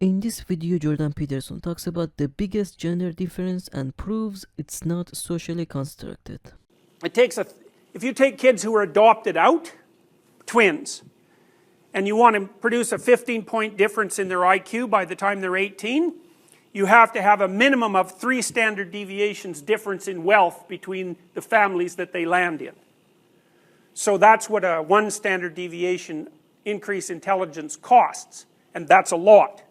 In this video, Jordan Peterson talks about the biggest gender difference and proves it's not socially constructed. If you take kids who are adopted out, twins, and you want to produce a 15-point difference in their IQ by the time they're 18, you have to have a minimum of 3 standard deviations difference in wealth between the families that they land in. So that's what a 1 standard deviation increase intelligence costs, and that's a lot.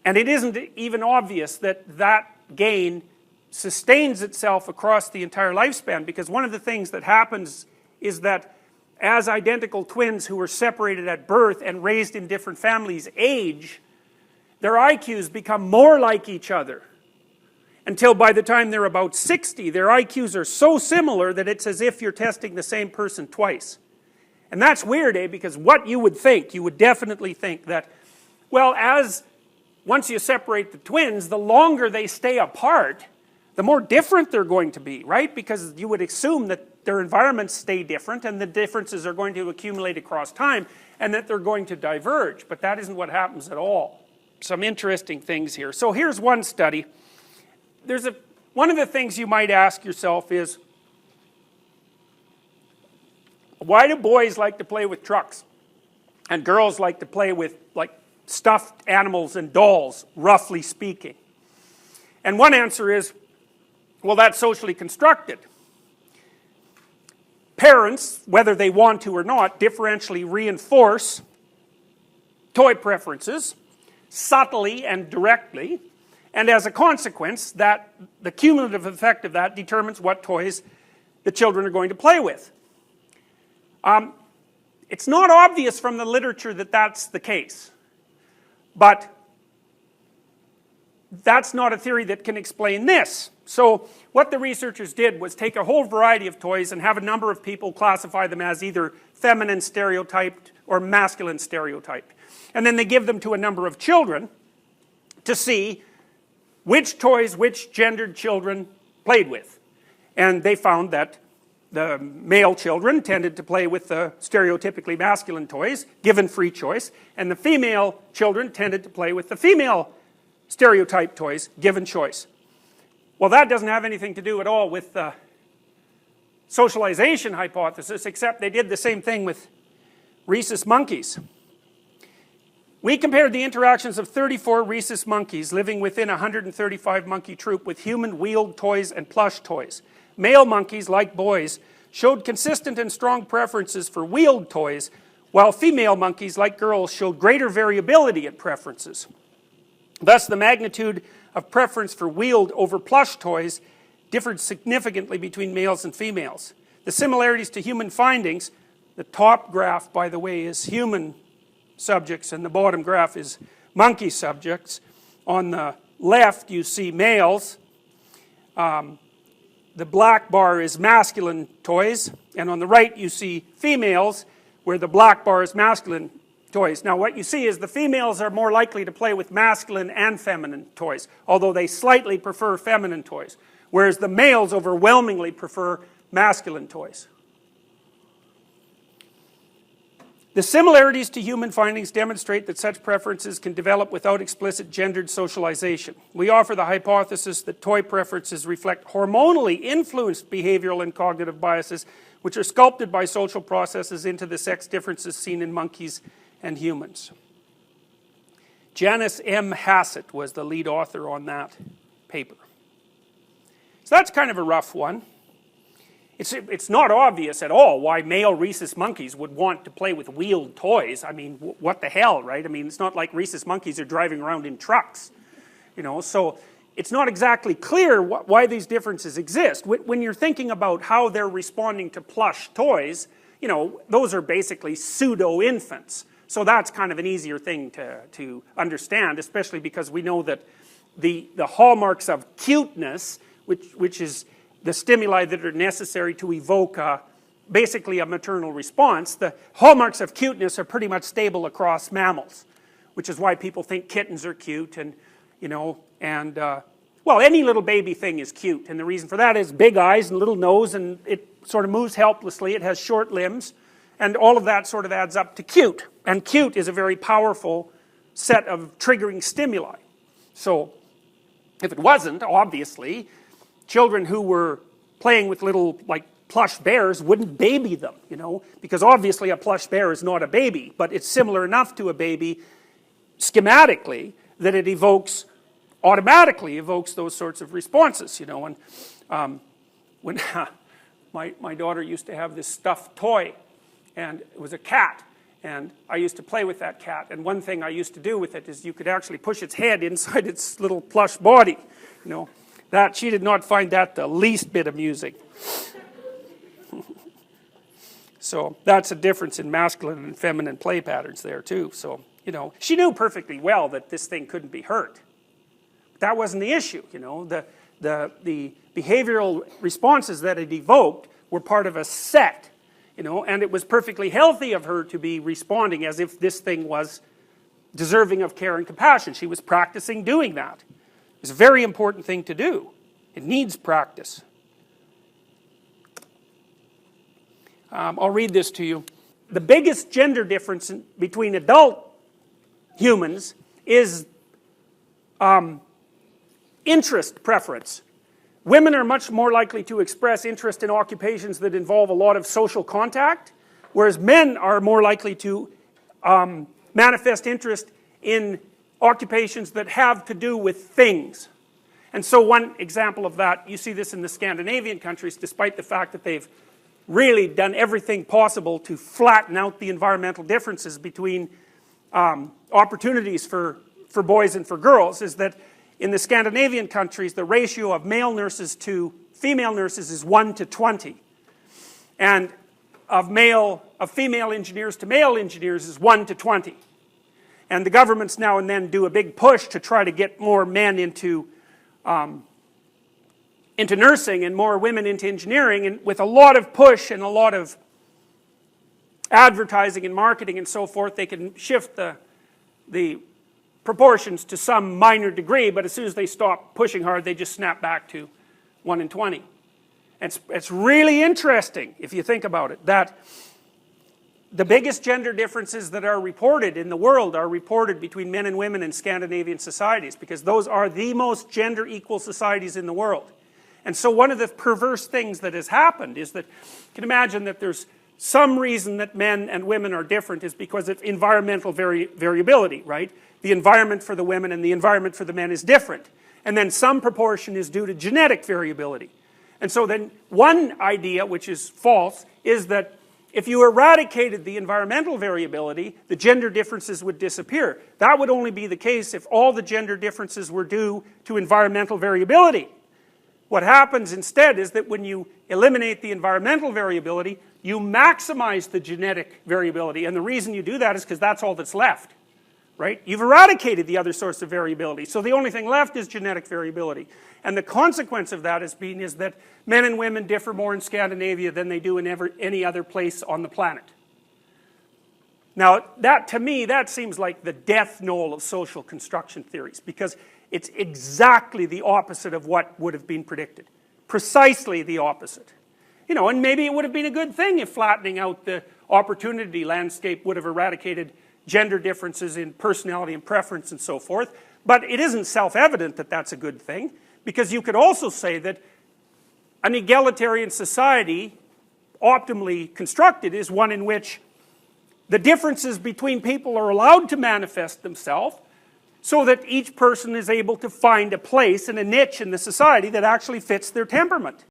And it isn't even obvious that that gain sustains itself across the entire lifespan, because one of the things that happens is that as identical twins who were separated at birth and raised in different families age, their IQs become more like each other. Until by the time they're about 60, their IQs are so similar that it's as if you're testing the same person twice. And that's weird, because what you would think, you would definitely think that, well, once you separate the twins, the longer they stay apart, the more different they're going to be, right? Because you would assume that their environments stay different and the differences are going to accumulate across time and that they're going to diverge. But that isn't what happens at all. Some interesting things here. So here's one study. One of the things you might ask yourself is, why do boys like to play with trucks and girls like to play with stuffed animals and dolls, roughly speaking? And one answer is, well, that's socially constructed. Parents, whether they want to or not, differentially reinforce toy preferences, subtly and directly, and as a consequence, the cumulative effect of that determines what toys the children are going to play with. It's not obvious from the literature that that's the case. But that's not a theory that can explain this. So what the researchers did was take a whole variety of toys and have a number of people classify them as either feminine stereotyped or masculine stereotyped. And then they give them to a number of children to see which toys which gendered children played with. And they found that the male children tended to play with the stereotypically masculine toys, given free choice, and the female children tended to play with the female stereotype toys, given choice. Well, that doesn't have anything to do at all with the socialization hypothesis, except they did the same thing with rhesus monkeys. We compared the interactions of 34 rhesus monkeys living within a 135 monkey troop with human wheeled toys and plush toys. Male monkeys, like boys, showed consistent and strong preferences for wheeled toys, while female monkeys, like girls, showed greater variability in preferences. Thus, the magnitude of preference for wheeled over plush toys differed significantly between males and females. The similarities to human findings, the top graph, by the way, is human subjects, and the bottom graph is monkey subjects. On the left, you see males. The black bar is masculine toys, and on the right you see females, where the black bar is masculine toys. Now what you see is the females are more likely to play with masculine and feminine toys, although they slightly prefer feminine toys, whereas the males overwhelmingly prefer masculine toys. The similarities to human findings demonstrate that such preferences can develop without explicit gendered socialization. We offer the hypothesis that toy preferences reflect hormonally influenced behavioral and cognitive biases, which are sculpted by social processes into the sex differences seen in monkeys and humans. Janice M. Hassett was the lead author on that paper. So that's kind of a rough one. It's not obvious at all why male rhesus monkeys would want to play with wheeled toys. I mean, what the hell, right? I mean, it's not like rhesus monkeys are driving around in trucks, so it's not exactly clear why these differences exist. When you're thinking about how they're responding to plush toys, those are basically pseudo-infants. So that's kind of an easier thing to understand, especially because we know that the hallmarks of cuteness, which is the stimuli that are necessary to evoke basically a maternal response, the hallmarks of cuteness are pretty much stable across mammals, which is why people think kittens are cute, and well, any little baby thing is cute, and the reason for that is big eyes and little nose, and it sort of moves helplessly, it has short limbs, and all of that sort of adds up to cute, and cute is a very powerful set of triggering stimuli. So if it wasn't, obviously, children who were playing with little, like, plush bears wouldn't baby them, you know, because obviously a plush bear is not a baby, but it's similar enough to a baby schematically that it automatically evokes those sorts of responses, you know. And when my daughter used to have this stuffed toy, and it was a cat, and I used to play with that cat, and one thing I used to do with it is you could actually push its head inside its little plush body, you know. That, she did not find that the least bit amusing. So that's a difference in masculine and feminine play patterns there too. So, you know, she knew perfectly well that this thing couldn't be hurt. But that wasn't the issue, you know. The behavioral responses that it evoked were part of a set, you know, and it was perfectly healthy of her to be responding as if this thing was deserving of care and compassion. She was practicing doing that. It's a very important thing to do. It needs practice. I'll read this to you. The biggest gender difference between adult humans is interest preference. Women are much more likely to express interest in occupations that involve a lot of social contact, whereas men are more likely to manifest interest in occupations that have to do with things. And so one example of that, you see this in the Scandinavian countries, despite the fact that they've really done everything possible to flatten out the environmental differences between opportunities for boys and for girls, is that in the Scandinavian countries the ratio of male nurses to female nurses is 1 to 20. And of female engineers to male engineers is 1 to 20. And the governments now and then do a big push to try to get more men into nursing and more women into engineering, and with a lot of push and a lot of advertising and marketing and so forth, they can shift the proportions to some minor degree, but as soon as they stop pushing hard, they just snap back to 1 in 20. It's really interesting, if you think about it, that the biggest gender differences that are reported in the world are reported between men and women in Scandinavian societies, because those are the most gender equal societies in the world. And so one of the perverse things that has happened is that, you can imagine that there's some reason that men and women are different is because of environmental variability, right? The environment for the women and the environment for the men is different. And then some proportion is due to genetic variability. And so then one idea, which is false, is that if you eradicated the environmental variability, the gender differences would disappear. That would only be the case if all the gender differences were due to environmental variability. What happens instead is that when you eliminate the environmental variability, you maximize the genetic variability. And the reason you do that is because that's all that's left, right? You've eradicated the other source of variability, so the only thing left is genetic variability. And the consequence of that is that men and women differ more in Scandinavia than they do in any other place on the planet. Now, that, to me, that seems like the death knell of social construction theories, because it's exactly the opposite of what would have been predicted. Precisely the opposite. You know, and maybe it would have been a good thing if flattening out the opportunity landscape would have eradicated gender differences in personality and preference and so forth, but it isn't self-evident that that's a good thing, because you could also say that an egalitarian society, optimally constructed, is one in which the differences between people are allowed to manifest themselves, so that each person is able to find a place and a niche in the society that actually fits their temperament.